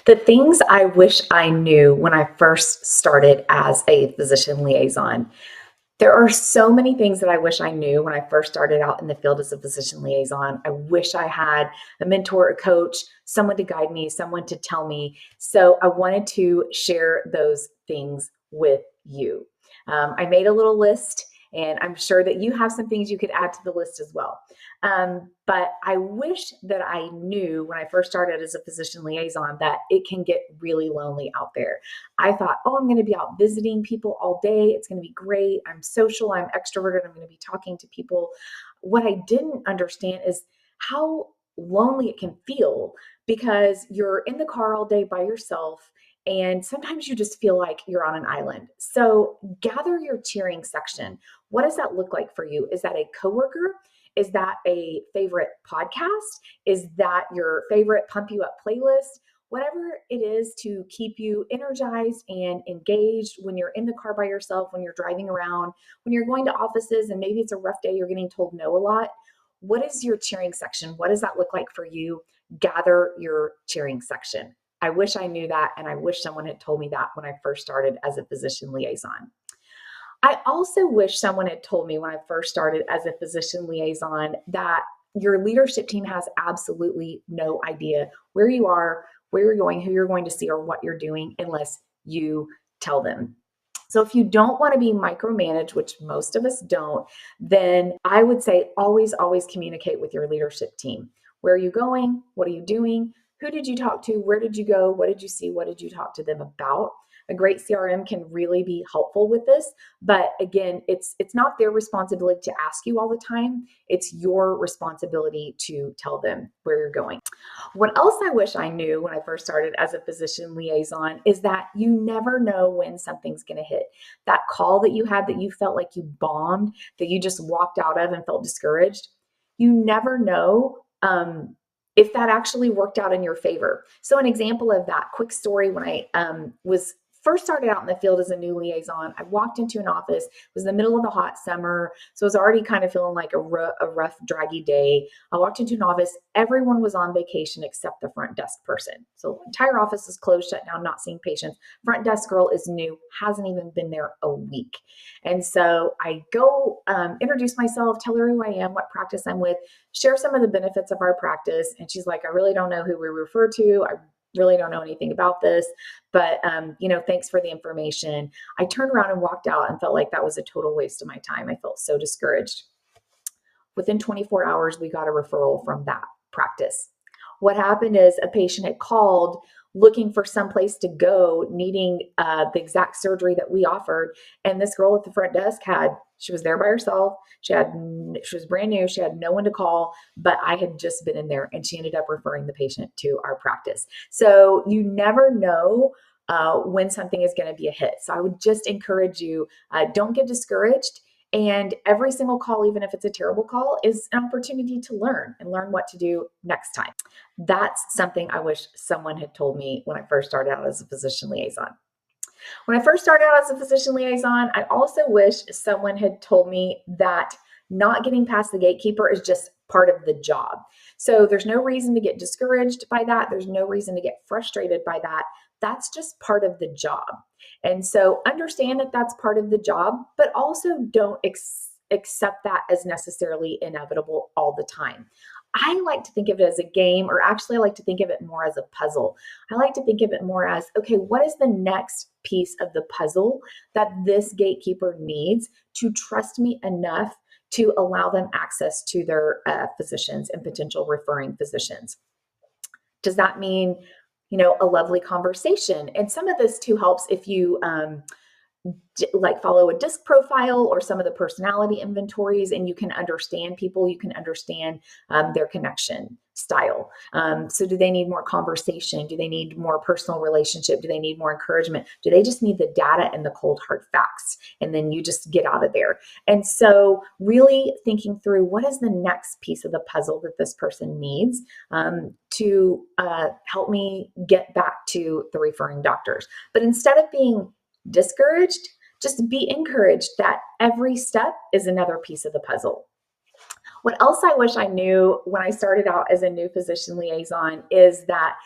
The things I wish I knew when I first started as a physician liaison. There are so many things that I wish I knew when I first started out in the field as a physician liaison. I wish I had a mentor, a coach, someone to guide me, someone to tell me. So I wanted to share those things with you. I made a little list, and I'm sure that you have some things you could add to the list as well. But I wish that I knew when I first started as a physician liaison that it can get really lonely out there. I thought, oh, I'm going to be out visiting people all day. It's going to be great. I'm social, I'm extroverted, I'm going to be talking to people. What I didn't understand is how lonely it can feel because you're in the car all day by yourself. And sometimes you just feel like you're on an island. So gather your cheering section. What does that look like for you? Is that a coworker? Is that a favorite podcast? Is that your favorite pump you up playlist? Whatever it is to keep you energized and engaged when you're in the car by yourself, when you're driving around, when you're going to offices and maybe it's a rough day, you're getting told no a lot. What is your cheering section? What does that look like for you? Gather your cheering section. I wish I knew that, and I wish someone had told me that when I first started as a physician liaison. I also wish someone had told me when I first started as a physician liaison that your leadership team has absolutely no idea where you are, where you're going, who you're going to see, or what you're doing unless you tell them. So if you don't want to be micromanaged, which most of us don't, then I would say always communicate with your leadership team. Where are you going? What are you doing? Who did you talk to? Where did you go? What did you see? What did you talk to them about? A great CRM can really be helpful with this, but again, it's not their responsibility to ask you all the time. It's your responsibility to tell them where you're going. What else I wish I knew when I first started as a physician liaison is that you never know when something's going to hit. That call that you had that you felt like you bombed, that you just walked out of and felt discouraged, you never know if that actually worked out in your favor. So an example of that, quick story, when I was first started out in the field as a new liaison, I walked into an office. It was the middle of the hot summer, so I was already kind of feeling like a rough, draggy day. I walked into an office. Everyone was on vacation except the front desk person. So the entire office is closed, shut down, not seeing patients. Front desk girl is new, hasn't even been there a week. And so I go introduce myself, tell her who I am, what practice I'm with, share some of the benefits of our practice. And she's like, I really don't know who we refer to. I really don't know anything about this, but thanks for the information. I turned around and walked out and felt like that was a total waste of my time. I felt so discouraged. Within 24 hours, we got a referral from that practice. What happened is a patient had called looking for some place to go, needing the exact surgery that we offered. And this girl at the front desk she was there by herself. She was brand new. She had no one to call, but I had just been in there, and she ended up referring the patient to our practice. So you never know when something is going to be a hit. So I would just encourage you, don't get discouraged. And every single call, even if it's a terrible call, is an opportunity to learn and learn what to do next time. That's something I wish someone had told me when I first started out as a physician liaison. When I first started out as a physician liaison, I also wish someone had told me that not getting past the gatekeeper is just part of the job. So there's no reason to get discouraged by that. There's no reason to get frustrated by that. That's just part of the job. And so understand that that's part of the job, but also don't accept that as necessarily inevitable all the time. I like to think of it as a game, or actually, I like to think of it more as a puzzle. I like to think of it more as, okay, what is the next piece of the puzzle that this gatekeeper needs to trust me enough to allow them access to their physicians and potential referring physicians? Does that mean, a lovely conversation? And some of this too helps if you follow a disc profile or some of the personality inventories, and you can understand people, you can understand their connection style. So do they need more conversation? Do they need more personal relationship? Do they need more encouragement? Do they just need the data and the cold hard facts? And then you just get out of there. And so really thinking through, what is the next piece of the puzzle that this person needs to help me get back to the referring doctors? But instead of being discouraged, just be encouraged that every step is another piece of the puzzle. What else I wish I knew when I started out as a new physician liaison is that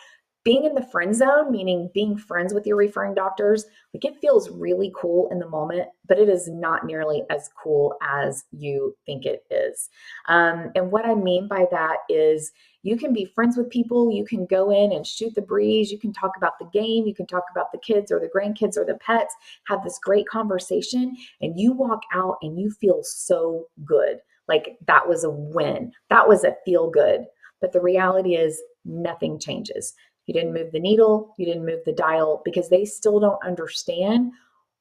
Being in the friend zone, meaning being friends with your referring doctors, like it feels really cool in the moment, but it is not nearly as cool as you think it is. And what I mean by that is you can be friends with people, you can go in and shoot the breeze, you can talk about the game, you can talk about the kids or the grandkids or the pets, have this great conversation, and you walk out and you feel so good. Like that was a win. That was a feel good. But the reality is nothing changes. You didn't move the needle, you didn't move the dial because they still don't understand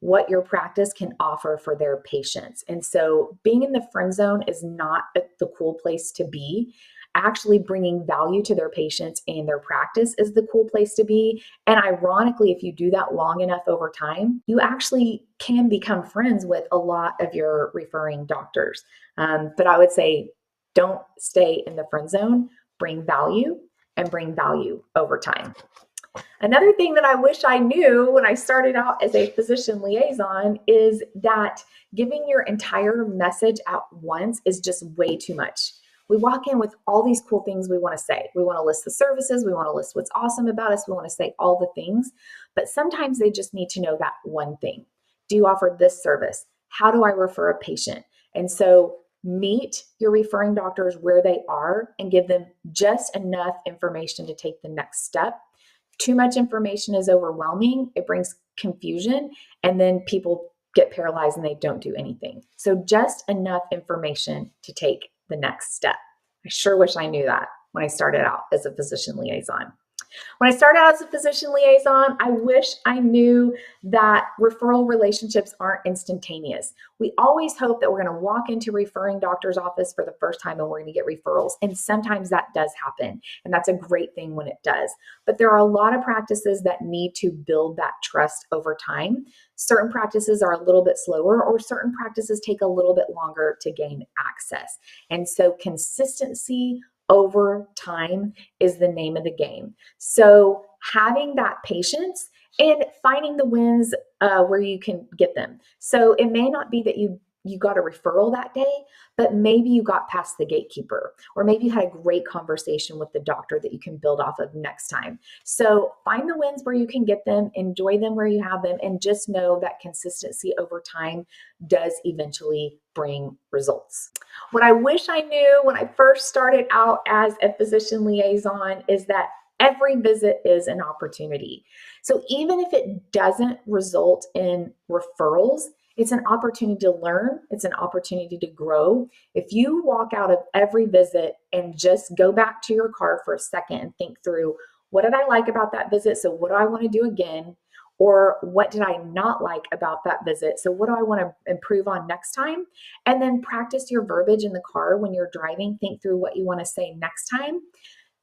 what your practice can offer for their patients. And so being in the friend zone is not the cool place to be. Actually bringing value to their patients and their practice is the cool place to be. And ironically, if you do that long enough over time, you actually can become friends with a lot of your referring doctors. But I would say don't stay in the friend zone, bring value and bring value over time. Another thing that I wish I knew when I started out as a physician liaison is that giving your entire message at once is just way too much. We walk in with all these cool things we want to say. We want to list the services. We want to list what's awesome about us. We want to say all the things. But sometimes they just need to know that one thing. Do you offer this service? How do I refer a patient? And so meet your referring doctors where they are and give them just enough information to take the next step. Too much information is overwhelming. It brings confusion, and then people get paralyzed and they don't do anything. So just enough information to take the next step. I sure wish I knew that when I started out as a physician liaison. When I started out as a physician liaison, I wish I knew that referral relationships aren't instantaneous. We always hope that we're going to walk into a referring doctor's office for the first time and we're going to get referrals. And sometimes that does happen. And that's a great thing when it does. But there are a lot of practices that need to build that trust over time. Certain practices are a little bit slower, or certain practices take a little bit longer to gain access. And so consistency over time is the name of the game. So having that patience and finding the wins where you can get them. So it may not be that you got a referral that day, but maybe you got past the gatekeeper, or maybe you had a great conversation with the doctor that you can build off of next time. So find the wins where you can get them, enjoy them where you have them, and just know that consistency over time does eventually bring results. What I wish I knew when I first started out as a physician liaison is that every visit is an opportunity. So even if it doesn't result in referrals, it's an opportunity to learn. It's an opportunity to grow. If you walk out of every visit and just go back to your car for a second and think through, what did I like about that visit? So what do I want to do again? Or what did I not like about that visit? So what do I want to improve on next time? And then practice your verbiage in the car when you're driving. Think through what you want to say next time.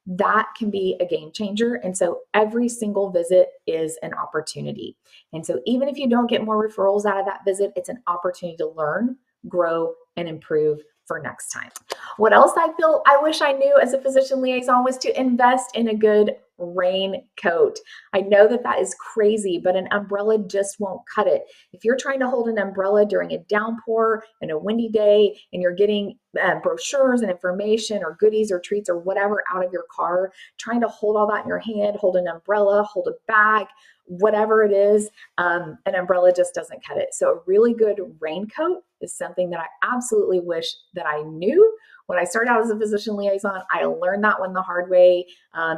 That can be a game changer. And so every single visit is an opportunity. And so even if you don't get more referrals out of that visit, it's an opportunity to learn, grow, and improve for next time. What else I wish I knew as a physician liaison was to invest in a good raincoat. I know that is crazy, but an umbrella just won't cut it. If you're trying to hold an umbrella during a downpour and a windy day, and you're getting brochures and information or goodies or treats or whatever out of your car, trying to hold all that in your hand, hold an umbrella, hold a bag, whatever it is, an umbrella just doesn't cut it. So a really good raincoat is something that I absolutely wish that I knew. When I started out as a physician liaison, I learned that one the hard way.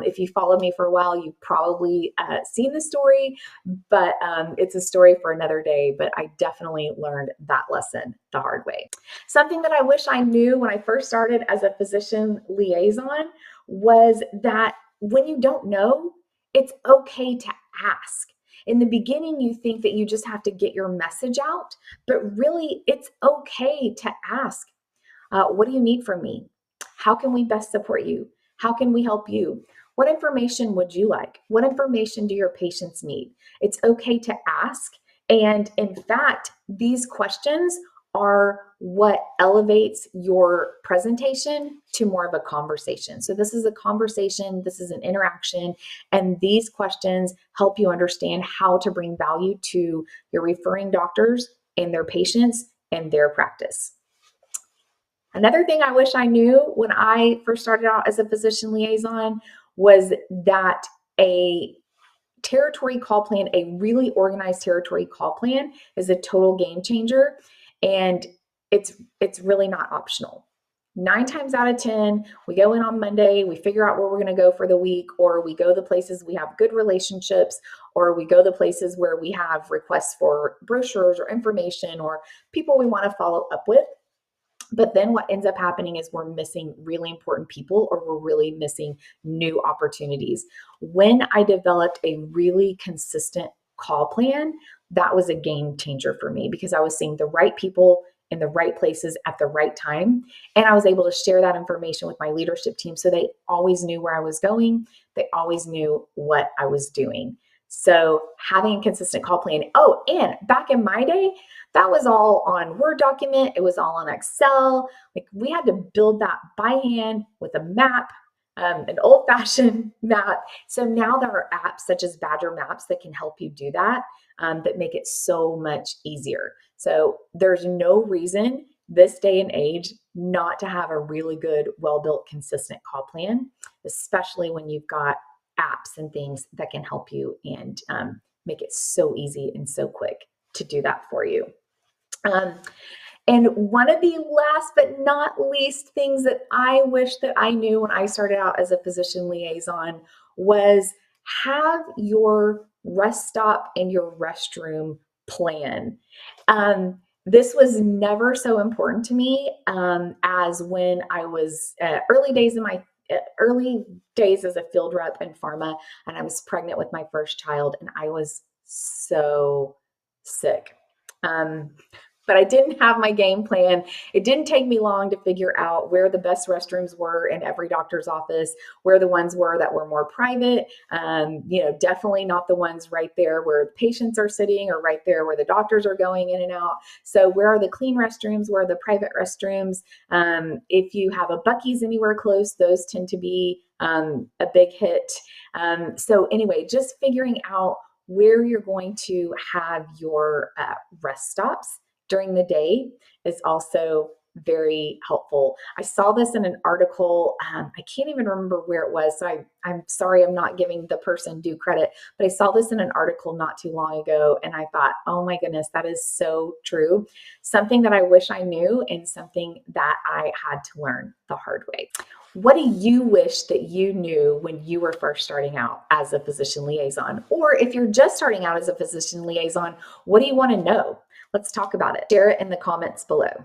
If you followed me for a while, you've probably seen the story, but it's a story for another day. But I definitely learned that lesson the hard way. Something that I wish I knew when I first started as a physician liaison was that when you don't know, it's okay to ask. In the beginning, you think that you just have to get your message out, but really it's okay to ask. What do you need from me? How can we best support you? How can we help you? What information would you like? What information do your patients need? It's okay to ask. And in fact, these questions are what elevates your presentation to more of a conversation. So this is a conversation, this is an interaction, and these questions help you understand how to bring value to your referring doctors and their patients and their practice. Another thing I wish I knew when I first started out as a physician liaison was that a territory call plan, a really organized territory call plan, is a total game changer, and it's really not optional. 9 times out of 10, we go in on Monday, we figure out where we're going to go for the week, or we go the places we have good relationships, or we go the places where we have requests for brochures or information or people we want to follow up with. But then what ends up happening is we're missing really important people, or we're really missing new opportunities. When I developed a really consistent call plan, that was a game changer for me, because I was seeing the right people in the right places at the right time. And I was able to share that information with my leadership team, so they always knew where I was going. They always knew what I was doing. So having a consistent call plan. Oh, and back in my day, that was all on Word document. It was all on Excel. Like, we had to build that by hand with a map, an old-fashioned map. So now there are apps such as Badger Maps that can help you do that, that make it so much easier. So there's no reason this day and age not to have a really good, well-built, consistent call plan, especially when you've got apps and things that can help you and make it so easy and so quick to do that for you. And one of the last but not least things that I wish that I knew when I started out as a physician liaison was have your rest stop and your restroom plan. This was never so important to me as when I was early days as a field rep in pharma, and I was pregnant with my first child, and I was so sick. But I didn't have my game plan. It didn't take me long to figure out where the best restrooms were in every doctor's office, where the ones were that were more private. Definitely not the ones right there where the patients are sitting, or right there where the doctors are going in and out. So where are the clean restrooms? Where are the private restrooms? If you have a Buc-ee's anywhere close, those tend to be a big hit. So anyway, just figuring out where you're going to have your rest stops during the day is also very helpful. I saw this in an article. I can't even remember where it was, so I'm sorry I'm not giving the person due credit, but I saw this in an article not too long ago, and I thought, oh my goodness, that is so true. Something that I wish I knew, and something that I had to learn the hard way. What do you wish that you knew when you were first starting out as a physician liaison? Or if you're just starting out as a physician liaison, what do you want to know? Let's talk about it. Share it in the comments below.